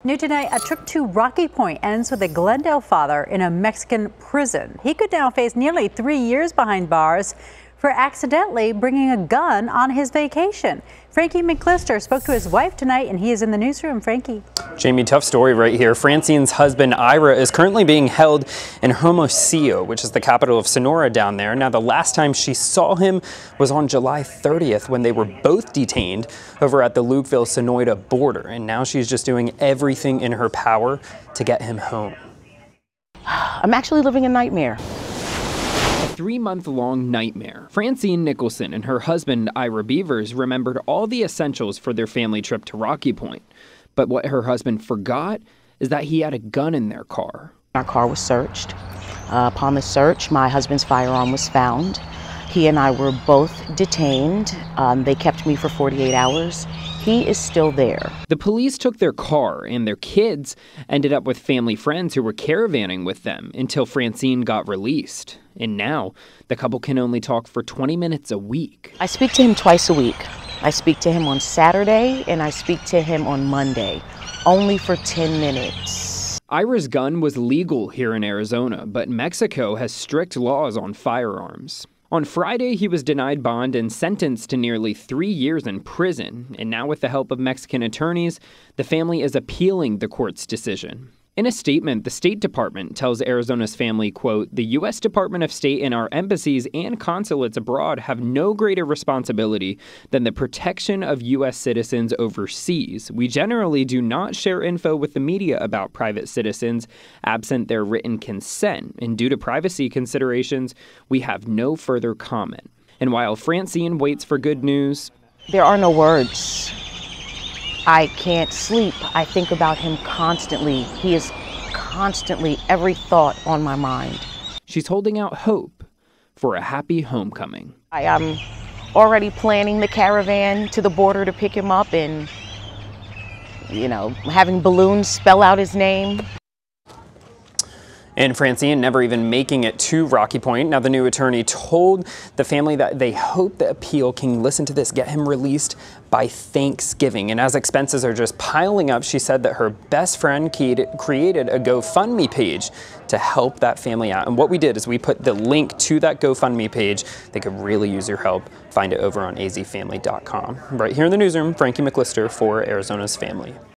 New tonight, a trip to Rocky Point ends with a Glendale father in a Mexican prison. He could now face nearly 3 years behind bars for accidentally bringing a gun on his vacation. Frankie McClister spoke to his wife tonight, and he is in the newsroom. Frankie. Jamie, tough story right here. Francine's husband, Ira, is currently being held in Hermosillo, which is the capital of Sonora down there. Now, the last time she saw him was on July 30th when they were both detained over at the Lukeville-Sonoita border. And now she's just doing everything in her power to get him home. I'm actually living a nightmare. A 3-month-long nightmare. Francine Nicholson and her husband, Ira Beavers, remembered all the essentials for their family trip to Rocky Point. But what her husband forgot is that he had a gun in their car. Our car was searched. Upon the search, my husband's firearm was found. He and I were both detained. They kept me for 48 hours. He is still there. The police took their car, and their kids ended up with family friends who were caravanning with them until Francine got released. And now, the couple can only talk for 20 minutes a week. I speak to him twice a week. I speak to him on Saturday, and I speak to him on Monday, only for 10 minutes. Ira's gun was legal here in Arizona, but Mexico has strict laws on firearms. On Friday, he was denied bond and sentenced to nearly 3 years in prison. And now, with the help of Mexican attorneys, the family is appealing the court's decision. In a statement, the State Department tells Arizona's family, quote, "The U.S. Department of State and our embassies and consulates abroad have no greater responsibility than the protection of U.S. citizens overseas. We generally do not share info with the media about private citizens absent their written consent, and due to privacy considerations, we have no further comment." And while Francine waits for good news, there are no words. I can't sleep. I think about him constantly. He is constantly every thought on my mind. She's holding out hope for a happy homecoming. I am already planning the caravan to the border to pick him up and, having balloons spell out his name. And Francine never even making it to Rocky Point. Now, the new attorney told the family that they hope the appeal can, listen to this, get him released by Thanksgiving. And as expenses are just piling up, she said that her best friend created a GoFundMe page to help that family out. And what we did is we put the link to that GoFundMe page. They could really use your help. Find it over on azfamily.com. Right here in the newsroom, Frankie McClister for Arizona's Family.